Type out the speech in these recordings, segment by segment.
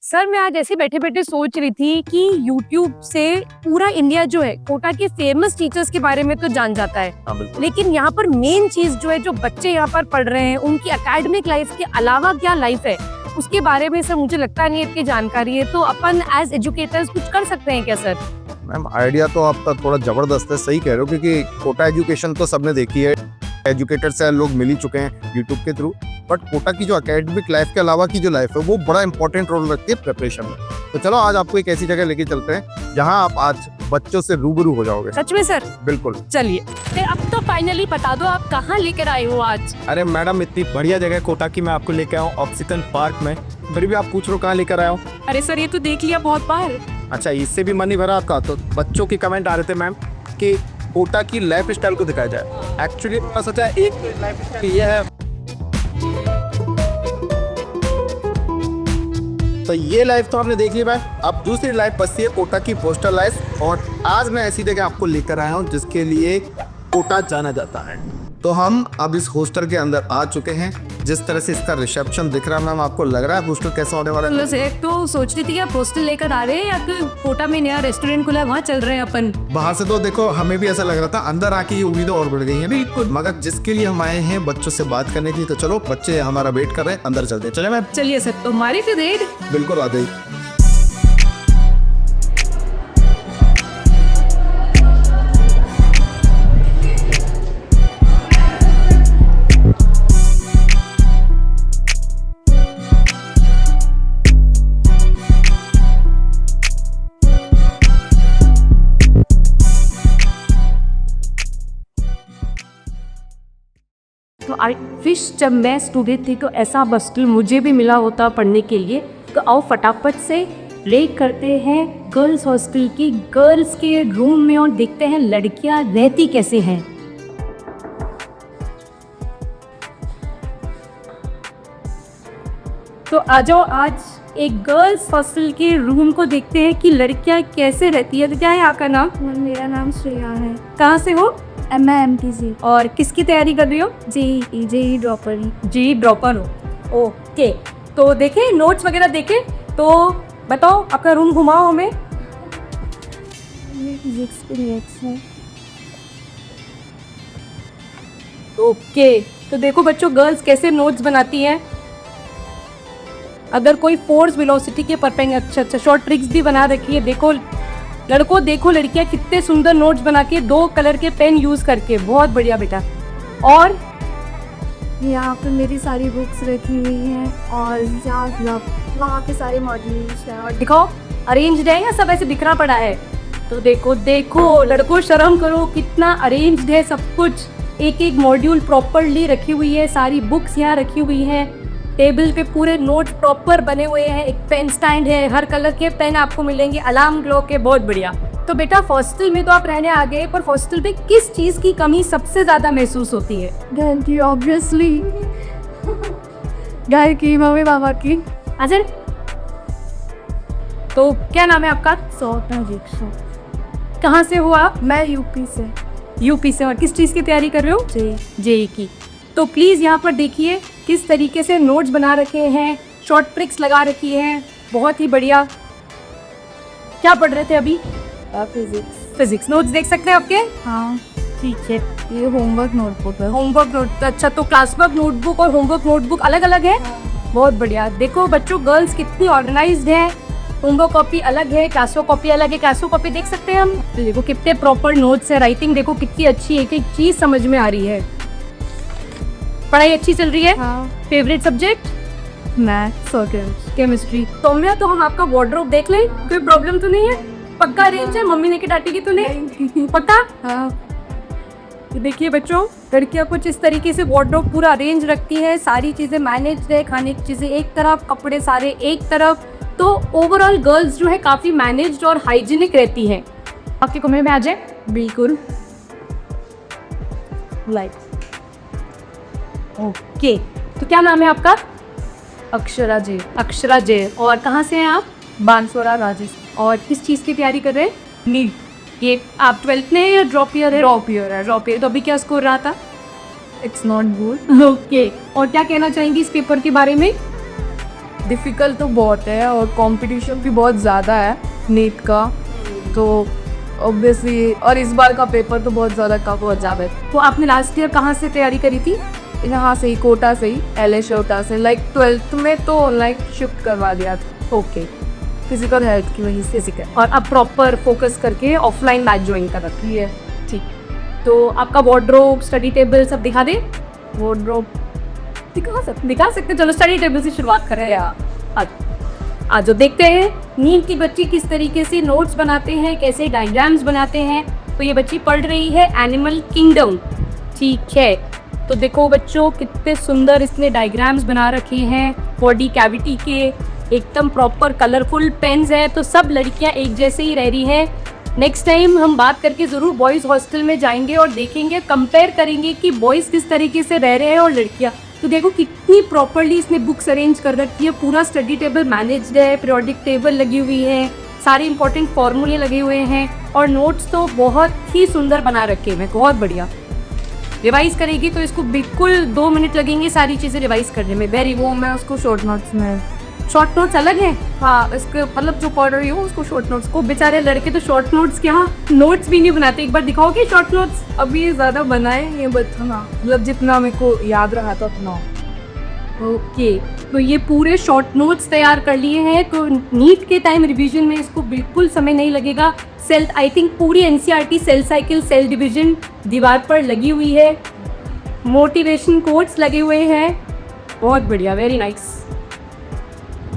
Sir मैं आज ऐसे बैठे बैठे सोच रही थी कि YouTube से पूरा इंडिया जो है कोटा के फेमस टीचर्स के बारे में तो जान जाता है। हाँ, बिल्कुल। लेकिन यहाँ पर मेन चीज जो है, जो बच्चे यहाँ पर पढ़ रहे हैं उनकी एकेडमिक लाइफ के अलावा क्या लाइफ है उसके बारे में सर मुझे लगता नहीं इतनी जानकारी है। तो अपन एज एजुकेटर्स कुछ कर सकते हैं क्या सर? मैम आइडिया तो आपका थोड़ा जबरदस्त है, सही कह रहे हो, क्योंकि कोटा एजुकेशन तो सबने देखी है, एजुकेटर से लोग मिल ही चुके हैं यूट्यूब के थ्रू। बट कोटा की जो एकेडमिक लाइफ के अलावा की जो लाइफ है वो बड़ा इंपॉर्टेंट रोल रखती है प्रिपरेशन में। तो चलो आज आपको एक ऐसी जगह लेके चलते हैं जहां आप आज बच्चों से रूबरू हो जाओगे। सच में सर? बिल्कुल। चलिए अब तो फाइनली बता दो आप कहाँ लेकर आए हो आज। अरे मैडम, इतनी बढ़िया जगह कोटा की मैं आपको लेकर आया हूँ, ऑक्सीजन पार्क में। फिर भी आप पूछ रहे हो कहाँ लेकर आया हूँ। अरे सर ये तो देख लिया बहुत बार। अच्छा, इससे भी मन नहीं भरा आपका? तो बच्चों की कमेंट आ रहे थे मैम कि कोटा की लाइफ स्टाइल को दिखाया जाए। एक्चुअली मैं सोचा एक लाइफ स्टाइल ये है, तो ये लाइफ तो आपने देख ली मैम। अब दूसरी लाइफ बसती है कोटा की पोस्टल लाइफ, और आज मैं ऐसी जगह आपको लेकर आया हूँ जिसके लिए कोटा जाना जाता है। तो हम अब इस हॉस्टल के अंदर आ चुके हैं। जिस तरह से इसका रिसेप्शन दिख रहा है मैम, आपको लग रहा है हॉस्टल कैसा होने वाला है? एक तो सोच रही थी कि आप हॉस्टल लेकर आ रहे हैं या तो कोटा में नया रेस्टोरेंट खुला है वहाँ चल रहे हैं अपन। बाहर से तो देखो हमें भी ऐसा लग रहा था, अंदर आके ये उम्मीदें और बढ़ गई हैं। बिल्कुल, मगर जिसके लिए हम आए हैं बच्चों से बात करने के लिए, तो चलो बच्चे हमारा वेट कर रहे हैं, अंदर चलते हैं। चले मैम? चलिए सर, तो हमारी फिर रेड। बिल्कुल आ गई। तो आई विश जब मैं स्टूडेंट थी तो ऐसा हॉस्टल मुझे भी मिला होता पढ़ने के लिए। तो आओ फटाफट से रेड करते हैं गर्ल्स हॉस्टल की, गर्ल्स के रूम में, और देखते हैं लड़कियां रहती कैसे हैं। तो आ जाओ, आज एक गर्ल्स हॉस्टल के रूम को देखते हैं कि लड़कियां कैसे रहती है। क्या है आपका नाम? मेरा नाम श्रेया है। कहाँ से हो? MIMTC। और किसकी तैयारी कर रही हो? JEE dropper. जी ड्रॉपर हो, ओके। तो देखें नोट्स वगैरह देखें, तो बताओ आपका रूम घुमाओ हमें। फिजिक्स के मैथ्स है। ओके, तो देखो बच्चों गर्ल्स कैसे नोट्स बनाती हैं। अगर कोई फोर्स वेलोसिटी के परपेंडिकुलर, अच्छा शॉर्ट ट्रिक्स भी बना रखी है। देखो लड़कों, देखो लड़कियां कितने सुंदर नोट्स बना के 2 कलर के पेन यूज करके, बहुत बढ़िया बेटा। और यहाँ पे मेरी सारी बुक्स रखी हुई हैं और यहाँ वहाँ के सारे मॉड्यूल्स हैं। और दिखाओ अरेंज्ड है या सब ऐसे बिखरा पड़ा है? तो देखो देखो लड़कों, शर्म करो, कितना अरेंज्ड है सब कुछ। एक एक मॉड्यूल प्रॉपरली रखी हुई है, सारी बुक्स यहाँ रखी हुई हैं, टेबल पे पूरे नोट प्रॉपर बने हुए हैं, एक पेन स्टैंड है, हर कलर के पेन आपको मिलेंगे, अलार्म क्लॉक के, बहुत बढ़िया। तो बेटा हॉस्टल में तो आप रहने आ गए, पर हॉस्टल पे किस चीज़ की कमी सबसे ज़्यादा महसूस होती है? घर की, ऑब्वियसली घर की, मम्मी पापा की। अजर, तो क्या नाम है आपका? सौता दीक्षा। कहाँ से हो आप? मैं यूपी से। यूपी से। और किस चीज़ की तैयारी कर रहे हो? जेई की। तो प्लीज़ यहाँ पर देखिए किस तरीके से नोट्स बना रखे हैं, शॉर्ट ट्रिक्स लगा रखी हैं, बहुत ही बढ़िया। क्या पढ़ रहे थे अभी? फिजिक्स नोट्स देख सकते हैं आपके? हाँ ठीक है। ये होमवर्क नोटबुक है। होमवर्क नोट, अच्छा। तो क्लासवर्क नोटबुक और होमवर्क नोटबुक अलग अलग है? बहुत बढ़िया। देखो बच्चों गर्ल्स कितनी ऑर्गेनाइज्ड है। होमवर्क कॉपी अलग है, क्लासवर्क कॉपी अलग है। क्लासवर्क कॉपी देख सकते हैं हम। तो देखो कितने प्रॉपर नोट्स है, राइटिंग देखो कितनी अच्छी, एक एक चीज़ समझ में आ रही है। पढ़ाई अच्छी चल रही है? हाँ। Favourite subject? मैथ्स और केमिस्ट्री। सौम्या, तो हम आपका वार्डरोब देख लें, कोई प्रॉब्लम तो नहीं है? पक्का अरेंज है? मम्मी ने के डांटेगी तो नहीं? पक्का? हाँ। देखिए बच्चों, लड़कियां कुछ इस तरीके से वार्डरोब पूरा अरेंज रखती है, सारी चीज़ें मैनेज्ड है, खाने की चीज़ें एक तरफ, कपड़े सारे एक तरफ। तो ओवरऑल गर्ल्स जो है काफ़ी मैनेज्ड और हाइजीनिक रहती हैं। आपके कमरे में आ जाए। बिल्कुल। लाइट। ओके, तो क्या नाम है आपका? अक्षरा जे। अक्षरा जय। और कहाँ से हैं आप? बांसवाड़ा, राजस्थान। और किस चीज़ की तैयारी कर रहे हैं? नीट। ये आप 12th में या ड्रॉप ईयर है? ड्रॉप ईयर है। Drop year. तो अभी क्या स्कोर रहा था? It's not good. ओके, और क्या कहना चाहेंगी इस पेपर के बारे में? डिफ़िकल्ट तो बहुत है और कंपटीशन भी बहुत ज़्यादा है नीट का, तो ऑब्वियसली और इस बार का पेपर तो बहुत ज़्यादा टफ हो जाता है। तो आपने लास्ट ईयर कहाँ से तैयारी करी थी? यहाँ से ही कोटा से ही LH कोटा से, लाइक 12th में तो ऑनलाइन शिफ्ट करवा दिया था, ओके। फिजिकल हेल्थ की वजह से। फिजिकल, और अब प्रॉपर फोकस करके ऑफलाइन बैच ज्वाइन कर रखी है। ठीक, तो आपका वार्डरोब, स्टडी टेबल सब दिखा दे। वार्डरोब दिखा सकते, चलो स्टडी टेबल से शुरुआत करें यार। आज जो देखते हैं नीट की बच्ची किस तरीके से नोट्स बनाते हैं, कैसे डायग्राम्स बनाते हैं। तो ये बच्ची पढ़ रही है एनिमल किंगडम, ठीक है। तो देखो बच्चों कितने सुंदर इसने डायग्राम्स बना रखे हैं बॉडी कैविटी के, एकदम प्रॉपर कलरफुल पेन्स है। तो सब लड़कियां एक जैसे ही रह रही हैं। नेक्स्ट टाइम हम बात करके ज़रूर बॉयज़ हॉस्टल में जाएंगे और देखेंगे, कंपेयर करेंगे कि बॉयज़ किस तरीके से रह रहे हैं और लड़कियां। तो देखो कितनी प्रॉपर्ली इसने बुक्स अरेंज कर रखी है, पूरा स्टडी टेबल मैनेज्ड है, पीरियोडिक टेबल लगी हुई है, सारे इंपॉर्टेंट फार्मूले लगे हुए हैं और नोट्स तो बहुत ही सुंदर बना रखे हैं, बहुत बढ़िया। रिवाइज करेगी तो इसको बिल्कुल 2 मिनट लगेंगे सारी चीज़ें रिवाइज करने में। वेरी वो मैं उसको शॉर्ट नोट्स में, शॉर्ट नोट्स अलग हैं। हाँ इसके मतलब जो पढ़ रही हूँ उसको शॉर्ट नोट्स को बेचारे लड़के तो शॉर्ट नोट्स क्या नोट्स भी नहीं बनाते। एक बार दिखाओगे शॉर्ट नोट्स? अभी ज़्यादा बनाए ये बचना, मतलब जितना मेरे को याद रहा था उतना। ओके, तो ये पूरे शॉर्ट नोट्स तैयार कर लिए हैं, तो नीट के टाइम रिवीजन में इसको बिल्कुल समय नहीं लगेगा। सेल, आई थिंक पूरी NCERT cell cycle, cell division दीवार पर लगी हुई है, मोटिवेशन कोट्स लगे हुए हैं, बहुत बढ़िया, वेरी नाइस।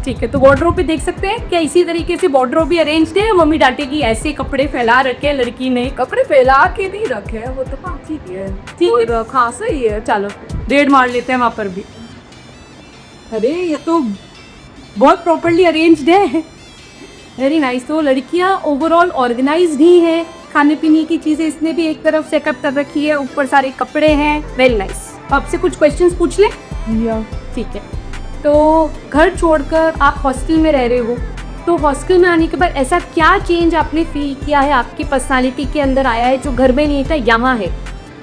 ठीक है, तो वार्डरोब पे देख सकते हैं क्या इसी तरीके से वार्डरोब भी अरेंज्ड है। मम्मी डांटेगी ऐसे कपड़े फैला रखे हैं लड़की ने। कपड़े फैला के नहीं रखे हैं, वो तो ठीक है, ठीक है, हाँ सही है। चलो रेड मार लेते हैं वहाँ पर भी। अरे ये तो बहुत प्रॉपर्ली अरेंज्ड है, वेरी नाइस। तो लड़कियाँ ओवरऑल ऑर्गेनाइज्ड ही हैं, खाने पीने की चीज़ें इसने भी एक तरफ सेटअप कर रखी है, ऊपर सारे कपड़े हैं, वेरी नाइस। आपसे कुछ क्वेश्चंस पूछ लें? ठीक है, तो घर छोड़कर आप हॉस्टल में रह रहे हो, तो हॉस्टल में आने के बाद ऐसा क्या चेंज आपने फील किया है, आपकी पर्सनालिटी के अंदर आया है जो घर में नहीं था, यहाँ है?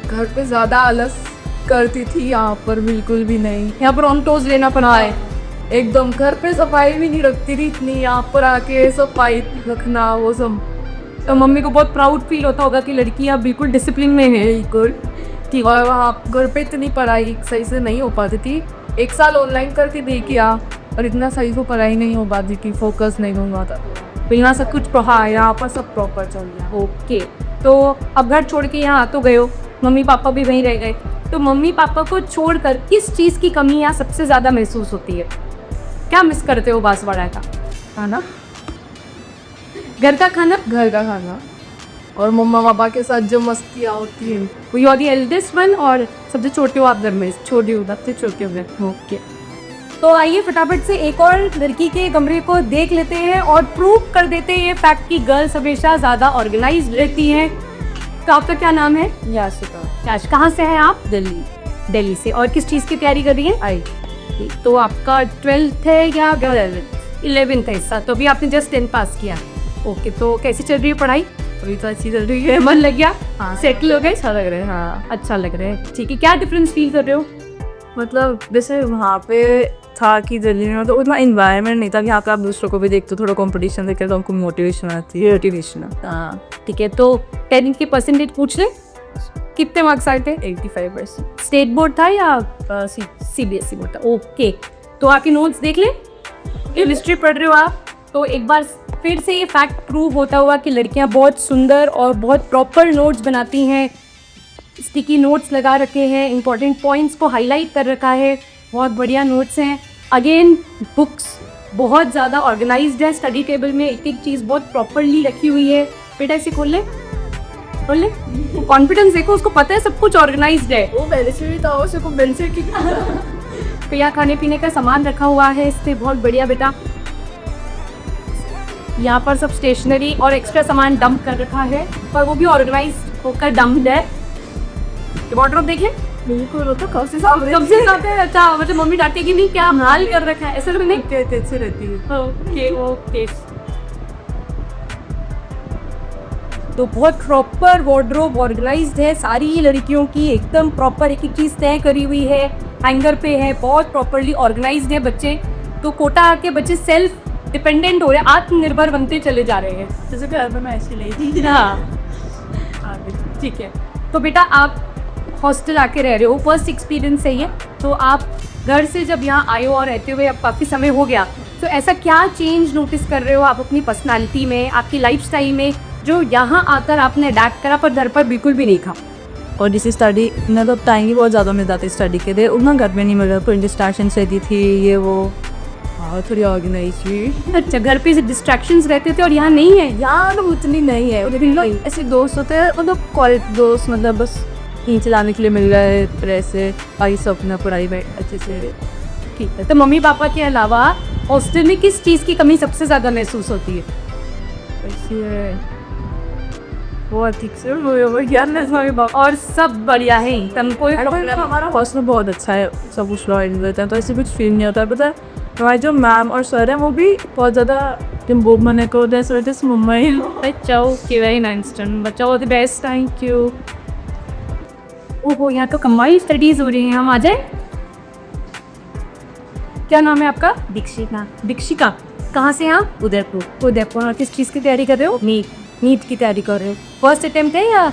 घर पे ज़्यादा आलस करती थी, यहाँ पर बिल्कुल भी नहीं। यहाँ पर ऑन टोज लेना पड़ा है एकदम। घर पे सफाई भी नहीं रखती थी इतनी, यहाँ पर आके सफाई रखना वो सब। तो मम्मी को बहुत प्राउड फील होता होगा कि लड़कियाँ बिल्कुल डिसिप्लिन में है। बिल्कुल ठीक। और वहाँ घर पे इतनी पढ़ाई सही से नहीं हो पाती थी। 1 साल ऑनलाइन करके दे किया और इतना सही से पढ़ाई नहीं हो पाती थी, फोकस नहीं हो पाता। तो यहाँ सब कुछ यहाँ पर सब प्रॉपर चल रहा है। ओके, तो अब घर छोड़ के यहाँ आ तो गए हो, मम्मी पापा भी वहीं रह गए, तो मम्मी पापा को छोड़कर किस चीज़ की कमी यहाँ सबसे ज़्यादा महसूस होती है? क्या मिस करते हो बांसवाड़ा का? खाना, घर का खाना। घर का खाना और मम्मा पापा के साथ जो मस्तियाँ होती हैं। You are the eldest one और सबसे छोटे हो आप घर में? छोटी हो, सबसे छोटे हो घर। ओके, तो आइए फटाफट से एक और लड़की के कमरे को देख लेते हैं और प्रूव कर देते हैं ये फैक्ट कि गर्ल्स हमेशा ज़्यादा ऑर्गेनाइज्ड रहती हैं। तो आपका क्या नाम है? याशिका। याश, कहाँ से हैं आप? दिल्ली। दिल्ली से। और किस चीज़ की तैयारी कर रही हैं? आई। तो आपका 12th है या 11th है हिस्सा? तो अभी आपने जस्ट 10 पास किया। ओके, तो कैसी चल रही है पढ़ाई? अभी तो अच्छी चल रही है। मन लग गया? हाँ, सेटल हो गए? अच्छा लग रहा है। हाँ अच्छा लग रहा है, ठीक है। क्या डिफरेंस फील कर रहे हो? मतलब जैसे वहाँ पे था कि दिल्ली में तो उतना इन्वायरमेंट नहीं था कि यहाँ पे आप दूसरों को भी देखते हो, थोड़ा कंपटीशन देखते हो तो हमको मोटिवेशन आती है, मोटिवेशन। हाँ ठीक है, तो 10th के परसेंटेज पूछ ले, कितने मार्क्स आए थे? 85%। स्टेट बोर्ड था या CBSE बोर्ड था? ओके, तो आपके नोट्स देख लें, केमिस्ट्री पढ़ रहे हो आप, तो एक बार फिर से ये फैक्ट प्रूव होता हुआ कि लड़कियां बहुत सुंदर और बहुत प्रॉपर नोट्स बनाती हैं। स्टिकी नोट्स लगा रखे हैं, इंपॉर्टेंट पॉइंट्स को हाईलाइट कर रखा है, बहुत बढ़िया नोट्स हैं। अगेन बुक्स बहुत ज़्यादा ऑर्गेनाइज्ड है, स्टडी टेबल में एक एक चीज़ बहुत प्रॉपरली रखी हुई है। बेटा इसे खोल ले, खोल ले, कॉन्फिडेंस देखो, उसको पता है सब कुछ ऑर्गेनाइज्ड है। वो पहले से भी था, उसे को बेंच से तो यहाँ खाने पीने का सामान रखा हुआ है इससे, बहुत बढ़िया बेटा। यहाँ पर सब स्टेशनरी और एक्स्ट्रा सामान डंप कर रखा है, पर वो भी ऑर्गेनाइज होकर डंप्ड है। वार्डरोब देखें, बिल्कुल वो तो कब से सामने सबसे ज़्यादा। अच्छा, मतलब मम्मी डांटेगी नहीं, क्या हाल कर रखा है, ऐसा तो नहीं? अच्छी रहती है। ओके ओके, तो बहुत प्रॉपर वार्डरोब ऑर्गेनाइज्ड है सारी लड़कियों की, एकदम प्रॉपर एक एक चीज़ तय करी हुई है, हैंगर पे है, बहुत प्रॉपरली ऑर्गेनाइज्ड है बच्चे। तो कोटा आके बच्चे सेल्फ डिपेंडेंट हो रहे हैं, आत्मनिर्भर बनते चले जा रहे हैं। जैसे घर में मैं ऐसे ले थी। हाँ ठीक है। तो बेटा आप हॉस्टल आके रह रहे हो, फर्स्ट एक्सपीरियंस सही है। तो आप घर से जब यहाँ आए हो और रहते हुए अब काफ़ी समय हो गया, तो ऐसा क्या चेंज नोटिस कर रहे हो आप अपनी पर्सनालिटी में, आपकी लाइफस्टाइल में, जो यहाँ आकर आपने अडेप्ट करा पर घर पर बिल्कुल भी नहीं था? और जिस स्टडी में तो टाइम ही बहुत ज़्यादा मिल जाता है स्टडी के लिए, उतना घर में नहीं मिल रहा, कोई डिस्ट्रैक्शन रहती थी ये वो। हाँ थोड़ी ऑर्गेनाइज थी। अच्छा, घर पे डिस्ट्रैक्शंस रहते थे और यहाँ नहीं है? यहाँ तो उतनी नहीं है, उधर भी ऐसे दोस्त होते हैं, मतलब कॉलेज दोस्त, मतलब बस कहीं चलाने के लिए मिल रहा है, फिर ऐसे आई सब अपना पढ़ाई में अच्छे से। ठीक है। तो मम्मी पापा के अलावा हॉस्टल में किस चीज़ की कमी सबसे ज़्यादा महसूस होती है? ऐसे वो ठीक से वो ज्ञान नहीं। और सब बढ़िया है, तुमको हमारा हॉस्टल बहुत अच्छा है, सब कुछ लॉयल रहते हैं, तो ऐसे कुछ फील नहीं होता है। पता है हमारे जो मैम और सर हैं वो भी बहुत ज़्यादा टिम्बोमने को दिस मुंबई। अच्छा ओके, वेरी नाइस टर्न, बच्चा all the best, thank you. ओहो, यहाँ तो कमाई स्टडीज़ हो रही हैं, हम आ जाए? क्या नाम है आपका? दीक्षिता। दीक्षिका। कहाँ से हैं आप? उदयपुर। उदयपुर। और किस चीज़ की तैयारी कर रहे हो? नीट की तैयारी कर रहे हो। फर्स्ट अटेम्प्ट है या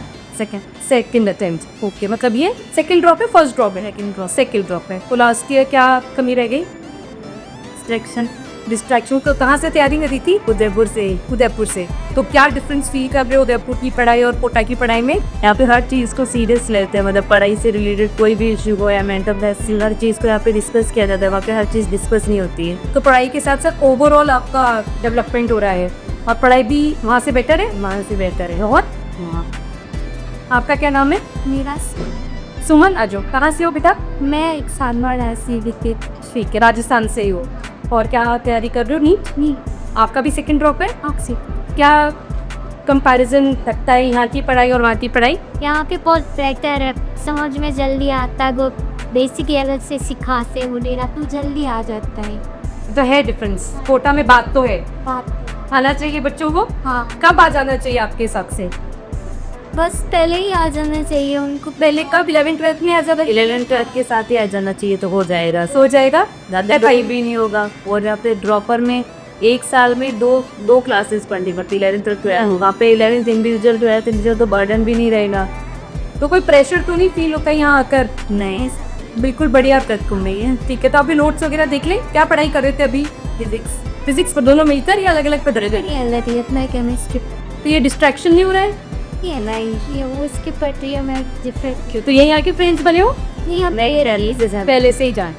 सेकंड अटेम्प्ट? ओके, मतलब ये सेकंड ड्रॉप है, फर्स्ट ड्रॉप है? सेकंड ड्रॉप है। तो लास्ट ईयर क्या कमी रह गई? डिस्ट्रैक्शन। तो कहाँ से तैयारी करी थी? उदयपुर से। तो क्या डिफरेंस फील कर रहे हो उदयपुर की पढ़ाई और कोटा की पढ़ाई में? यहाँ पे हर चीज़ को सीरियस लेते हैं, मतलब पढ़ाई से रिलेटेड कोई भी इशू हो या मेंटल हेल्थ, हर चीज़ को यहाँ पे डिस्कस किया जाता है, वहाँ पे हर चीज़ डिस्कस नहीं होती है। तो पढ़ाई के साथ साथ ओवरऑल आपका डेवलपमेंट हो रहा है और पढ़ाई भी वहाँ से बेटर है? वहाँ से बेहतर है। बहुत। आपका क्या नाम है? मेरा सुमन। आजो, कहाँ से हो बेटा? मैं एक सानवाड़ा सी विकेट। ठीक है, राजस्थान से ही हो। और क्या तैयारी कर रहे हो? नीट। आपका भी सेकंड ड्रॉप है? ऑक्सी। क्या कंपैरिजन लगता है यहाँ की पढ़ाई और वहाँ की पढ़ाई? यहाँ पे बहुत बेहतर है, समझ में जल्दी आता है, वो बेसिक लेवल से सिखाते वगैरह तो जल्दी आ जाता है। तो है डिफरेंस, कोटा में बात तो है, बात आना चाहिए बच्चों को। हाँ, कब आ जाना चाहिए आपके हिसाब से? बस पहले ही आ जाना चाहिए उनको। पहले कब? 11th-12th में आ जाता? 11th-12th के साथ ही आ जाना चाहिए तो हो जाएगा, हो जाएगा। ज़्यादा भाई भी नहीं होगा। और यहाँ पे ड्रॉपर में एक साल में दो क्लासेस पढ़नी पड़ती, 11th-12th। वहाँ पे 11th इंडिविजुअल 12th इंडिविजुअल, तो बर्डन भी नहीं रहेगा। तो कोई प्रेशर तो नहीं फील होता यहाँ आकर? नहीं, बिल्कुल बढ़िया। बिल्कुल नहीं है। ठीक है, तो अभी नोट्स वगैरह देख लें। क्या पढ़ाई कर रहे थे अभी? फिजिक्स पर दोनों मिलकर या अलग अलग पढ़ रहे थे? ये अलग है, मैं केमिस्ट्री। तो ये डिस्ट्रैक्शन नहीं हो रहा है? ये नहीं, ये वो इसके पढ़ रही है, मैं डिफरेंट। क्यों? तो यही आके फ्रेंड्स बने हो? नहीं रिलीज पहले से ही जाए।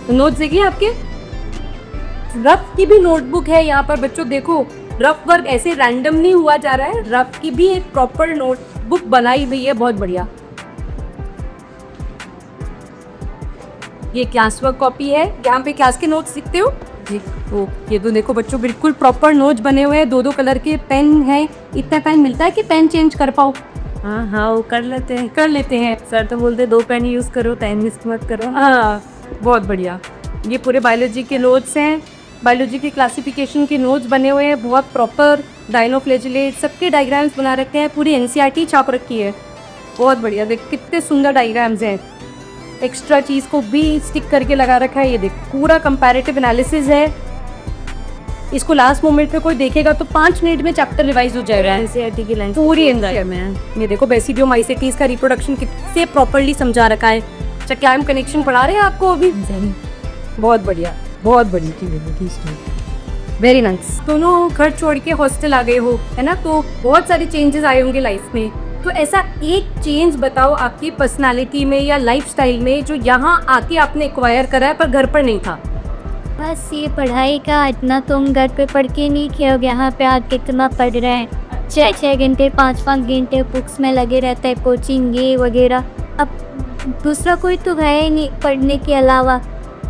तो नोट्स देखिए आपके, रफ की भी नोटबुक है यहाँ पर बच्चों। देखो, रफ वर्क ऐसे रैंडम नहीं हुआ जा रहा है, रफ की भी एक प्रॉपर नोटबुक बनाई हुई है, बहुत बढ़िया। ये क्लास वर्क कॉपी है, यहाँ पे क्लास के नोट्स लिखते हो जी। ओ, ये तो देखो बच्चों, बिल्कुल प्रॉपर नोट्स बने हुए हैं। 2 कलर के पेन है। इतना पेन मिलता है कि पेन चेंज कर पाओ? हाँ वो कर लेते हैं। सर तो बोलते 2 पेन यूज़ करो, टाइम मिस मत करो। हाँ, बहुत बढ़िया। ये पूरे बायोलॉजी के नोट्स हैं, बायोलॉजी की क्लासिफिकेशन के नोट्स बने हुए हैं, बहुत प्रॉपर। डायनोफ्लैजिलेट सबके डायग्राम्स बना रखे हैं, पूरी NCERT छाप रखी है, बहुत बढ़िया। देख कितने सुंदर डायग्राम्स हैं। एक्स्ट्रा चीज़ को भी स्टिक करके लगा रखा है। ये देख, पूरा कंपैरेटिव एनालिसिस है। इसको लास्ट मोमेंट पे कोई देखेगा तो 5 मिनट में चैप्टर रिवाइज हो जाएगा। NCERT की लाइन पूरी में ये देखो, बेसिडियम माइसेटीज का रिप्रोडक्शन कितने प्रॉपर्ली समझा रखा है। अच्छा, कैम कनेक्शन पढ़ा रहे हैं आपको अभी? बहुत बढ़िया, बहुत बढ़िया, वेरी नाइस। दोनों घर छोड़ के हॉस्टल आ गए हो, है ना? तो बहुत सारे चेंजेस आए होंगे लाइफ में। तो ऐसा एक चेंज बताओ आपकी पर्सनालिटी में या लाइफस्टाइल में, जो यहाँ आके आपने एक्वायर करा है पर घर पर नहीं था। बस ये पढ़ाई का, इतना तुम घर पे पढ़ के नहीं किया हो, यहाँ पे आके इतना पढ़ रहे हैं, 6-6 घंटे 5-5 घंटे बुक्स में लगे रहते हैं, कोचिंग ये वगैरह। अब दूसरा कोई तो है ही नहीं पढ़ने के अलावा,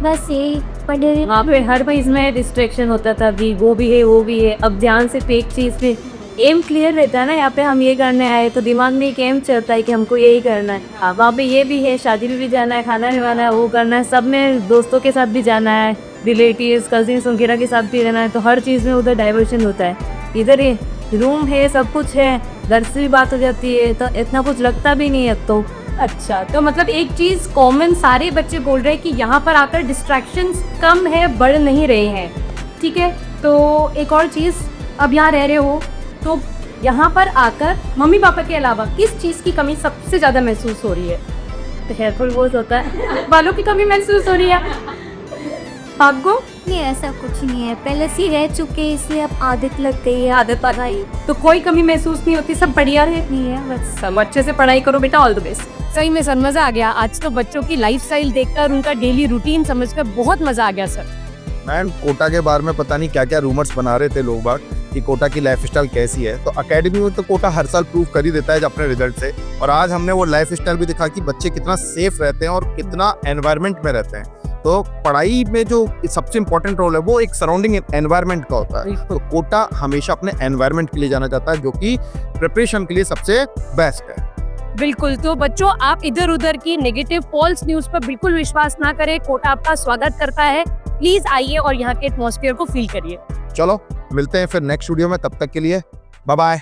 बस यही पढ़ रहे। वहाँ पे हर चीज़ में डिस्ट्रैक्शन होता था, अभी वो भी है। अब ध्यान से एक चीज़ पे एम क्लियर रहता है ना, यहाँ पे हम ये करने आए तो दिमाग में एक एम चलता है कि हमको यही करना है। हाँ, वहाँ पे ये भी है, शादी में भी जाना है, खाना खिलाना है, वो करना है, सब में दोस्तों के साथ भी जाना है, रिलेटिव्स कजिन्स वगैरह के साथ भी रहना है, तो हर चीज़ में उधर डाइवर्शन होता है। इधर ये रूम है, सब कुछ है, घर से भी बात हो जाती है, तो इतना कुछ लगता भी नहीं है। तो अच्छा, तो मतलब एक चीज़ कॉमन सारे बच्चे बोल रहे हैं कि यहाँ पर आकर डिस्ट्रैक्शंस कम है, बढ़ नहीं रहे हैं। ठीक है, तो एक और चीज़, अब यहाँ रह रहे हो तो यहाँ पर आकर मम्मी पापा के अलावा किस चीज़ की कमी सबसे ज़्यादा महसूस हो रही है? तो हेयरफॉल बहुत होता है। बालों की कमी महसूस हो रही है आपको? नहीं, ऐसा कुछ नहीं है, पहले से ही रह चुके हैं इसलिए अब आदत लग गई है, आदत पढ़ाई तो कोई कमी महसूस नहीं होती, सब बढ़िया है। नहीं है बस। सब अच्छे से पढ़ाई करो बेटा, ऑल द बेस्ट। सही में सर, मज़ा आ गया आज तो। बच्चों की लाइफस्टाइल देखकर, उनका डेली रूटीन समझकर बहुत मज़ा आ गया सर। मैम कोटा के बारे में पता नहीं क्या क्या रूमर्स बना रहे थे लोग बाग कि कोटा की लाइफस्टाइल कैसी है, तो एकेडमी में तो कोटा हर साल प्रूव कर ही देता है अपने रिजल्ट से। और आज हमने वो लाइफस्टाइल भी दिखा कि बच्चे कितना सेफ रहते हैं और कितना एनवायरनमेंट में रहते हैं। तो पढ़ाई में जो सबसे इम्पोर्टेंट रोल है वो एक सराउंडिंग एनवायरनमेंट का होता है। तो कोटा हमेशा अपने एनवायरनमेंट के लिए जाना जाता है, जो कि प्रिपरेशन के लिए सबसे बेस्ट है। बिल्कुल, तो बच्चों आप इधर उधर की नेगेटिव फॉल्स न्यूज़ पर बिल्कुल विश्वास ना करें। कोटा आपका स्वागत करता है, प्लीज आइए और यहाँ के एटमॉस्फेयर को फील करिए। चलो मिलते हैं फिर नेक्स्ट वीडियो में, तब तक के लिए बाय बाय।